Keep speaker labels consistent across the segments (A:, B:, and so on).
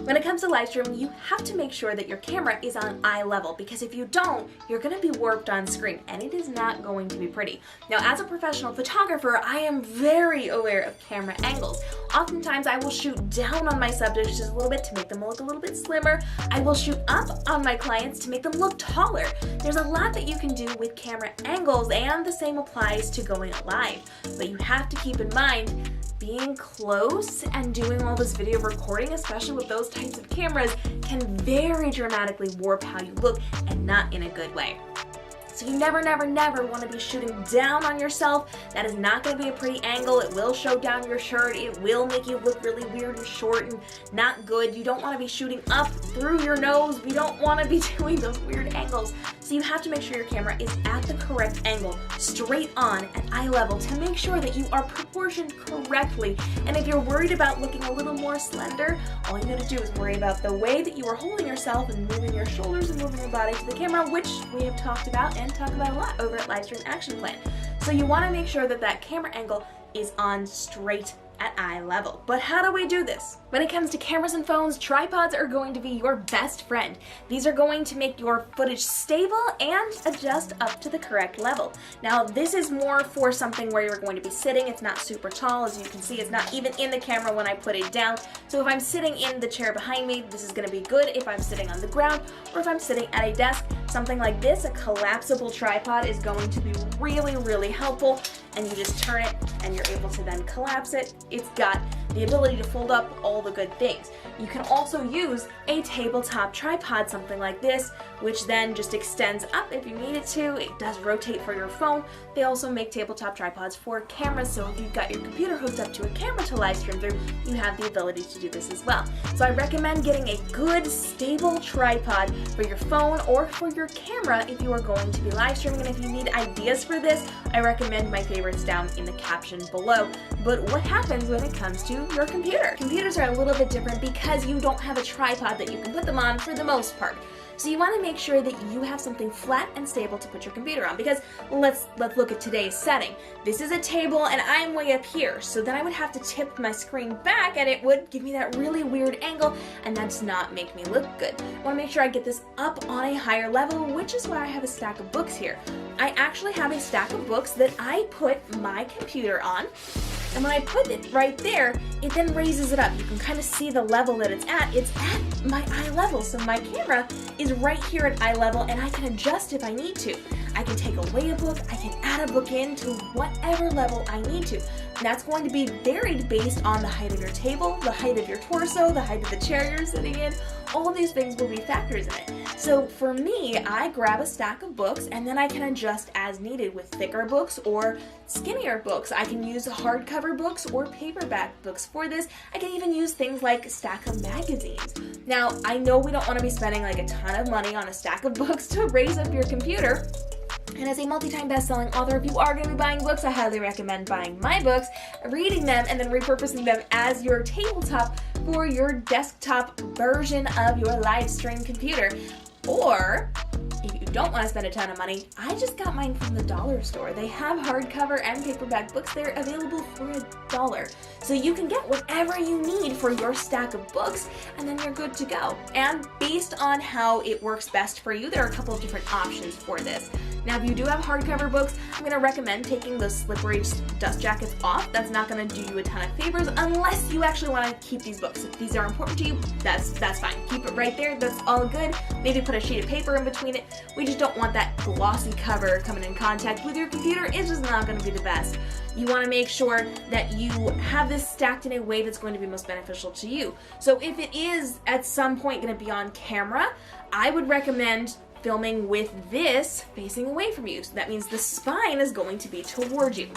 A: When it comes to live streaming, you have to make sure that your camera is on eye level, because if you don't, you're going to be warped on screen and it is not going to be pretty. Now, as a professional photographer, I am very aware of camera angles. Oftentimes, I will shoot down on my subjects just a little bit to make them look a little bit slimmer. I will shoot up on my clients to make them look taller. There's a lot that you can do with camera angles, and the same applies to going live. But you have to keep in mind, being close and doing all this video recording, especially with those types of cameras, can very dramatically warp how you look, and not in a good way. So you never want to be shooting down on yourself. That is not going to be a pretty angle. It will show down your shirt. It will make you look really weird and short and not good. You don't want to be shooting up through your nose. We don't want to be doing those weird angles. So you have to make sure your camera is at the correct angle, straight on at eye level, to make sure that you are proportioned correctly. And if you're worried about looking a little more slender, all you got to do is worry about the way that you are holding yourself and moving your shoulders and moving your body to the camera, which we have talked about and talk about a lot over at Livestream Action Plan. So you want to make sure that that camera angle is on straight at eye level. But how do we do this? When it comes to cameras and phones, tripods are going to be your best friend. These are going to make your footage stable and adjust up to the correct level. Now, this is more for something where you're going to be sitting. It's not super tall. As you can see, it's not even in the camera when I put it down. So if I'm sitting in the chair behind me, this is going to be good. If I'm sitting on the ground, or if I'm sitting at a desk, something like this, a collapsible tripod, is going to be really helpful. And you just turn it and you're able to then collapse it. It's got the ability to fold up all the good things. You can also use a tabletop tripod, something like this, which then just extends up if you need it to. It does rotate for your phone. They also make tabletop tripods for cameras, so if you've got your computer hooked up to a camera to live stream through, you have the ability to do this as well. So I recommend getting a good, stable tripod for your phone or for your camera if you are going to be live streaming. And if you need ideas for this, I recommend my favorites down in the caption below. But what happens when it comes to your computer? Computers are a little bit different because you don't have a tripod that you can put them on for the most part. So you want to make sure that you have something flat and stable to put your computer on, because let's look at today's setting. This is a table and I'm way up here, so then I would have to tip my screen back and it would give me that really weird angle, and that does not make me look good. I want to make sure I get this up on a higher level, which is why I have a stack of books here. I actually have a stack of books that I put my computer on, and when I put it right there, it then raises it up. You can kind of see the level that it's at. It's at my eye level, so my camera is right here at eye level, and I can adjust if I need to. I can take away a book, I can add a book in to whatever level I need to. And that's going to be varied based on the height of your table, the height of your torso, the height of the chair you're sitting in. All of these things will be factors in it. So for me, I grab a stack of books and then I can adjust as needed with thicker books or skinnier books. I can use hardcover books or paperback books for this. I can even use things like a stack of magazines. Now, I know we don't want to be spending like a ton of money on a stack of books to raise up your computer. And as a multi-time best-selling author, if you are going to be buying books, I highly recommend buying my books, reading them, and then repurposing them as your tabletop for your desktop version of your live stream computer. Or, if you don't want to spend a ton of money, I just got mine from the dollar store. They have hardcover and paperback books. They're available for $1. So you can get whatever you need for your stack of books, and then you're good to go. And based on how it works best for you, there are a couple of different options for this. Now, if you do have hardcover books, I'm going to recommend taking those slippery dust jackets off. That's not going to do you a ton of favors unless you actually want to keep these books. If these are important to you, that's fine. Keep it right there. That's all good. Maybe put a sheet of paper in between it. We just don't want that glossy cover coming in contact with your computer. It's just not going to be the best. You want to make sure that you have this stacked in a way that's going to be most beneficial to you. So if it is at some point going to be on camera, I would recommend filming with this facing away from you. So that means the spine is going to be toward you.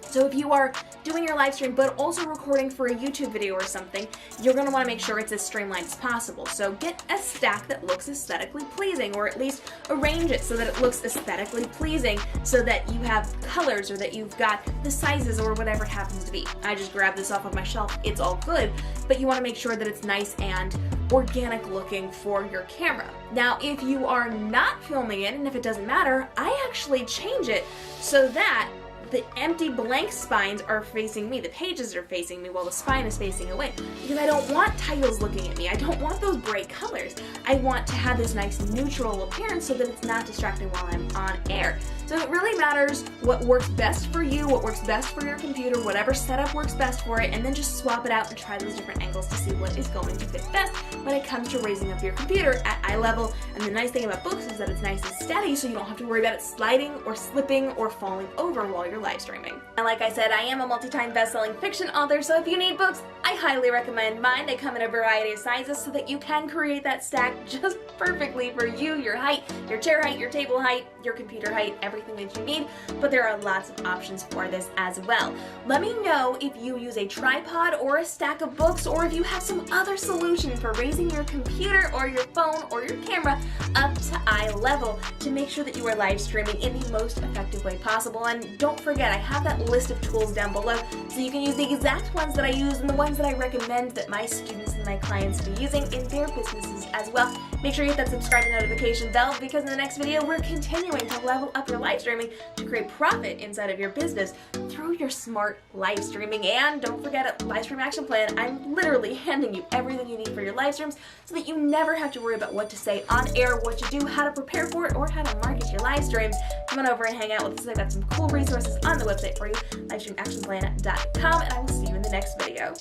A: So if you are doing your live stream but also recording for a YouTube video or something, you're going to want to make sure it's as streamlined as possible. So get a stack that looks aesthetically pleasing, or at least arrange it so that it looks aesthetically pleasing, so that you have colors or that you've got the sizes or whatever it happens to be. I just grabbed this off of my shelf. It's all good, but you want to make sure that it's nice and organic looking for your camera. Now, if you are not filming it, and if it doesn't matter, I actually change it so that the empty blank spines are facing me. The pages are facing me while the spine is facing away. Because I don't want titles looking at me. I don't want those bright colors. I want to have this nice neutral appearance so that it's not distracting while I'm on air. So it really matters what works best for you, what works best for your computer, whatever setup works best for it, and then just swap it out and try those different angles to see what is going to fit best when it comes to raising up your computer at eye level. And the nice thing about books is that it's nice and steady, so you don't have to worry about it sliding or slipping or falling over while you're live streaming. And like I said, I am a multi-time best-selling fiction author, so if you need books, I highly recommend mine. They come in a variety of sizes so that you can create that stack just perfectly for you, your height, your chair height, your table height, your computer height, everything that you need, but there are lots of options for this as well. Let me know if you use a tripod or a stack of books, or if you have some other solution for raising your computer or your phone or your camera up to eye level to make sure that you are live streaming in the most effective way possible. And don't forget, I have that list of tools down below so you can use the exact ones that I use and the ones that I recommend that my students and my clients be using in their businesses as well. Make sure you hit that subscribe and notification bell, because in the next video we're continuing to level up your live streaming to create profit inside of your business through your smart live streaming. And don't forget, a live stream action plan. I'm literally handing you everything you need for your live streams so that you never have to worry about what to say on air, what to do, how to prepare for it, or how to market your live streams. Come on over and hang out with us. I've got some cool resources on the website for you, livestreamactionplan.com, and I will see you in the next video.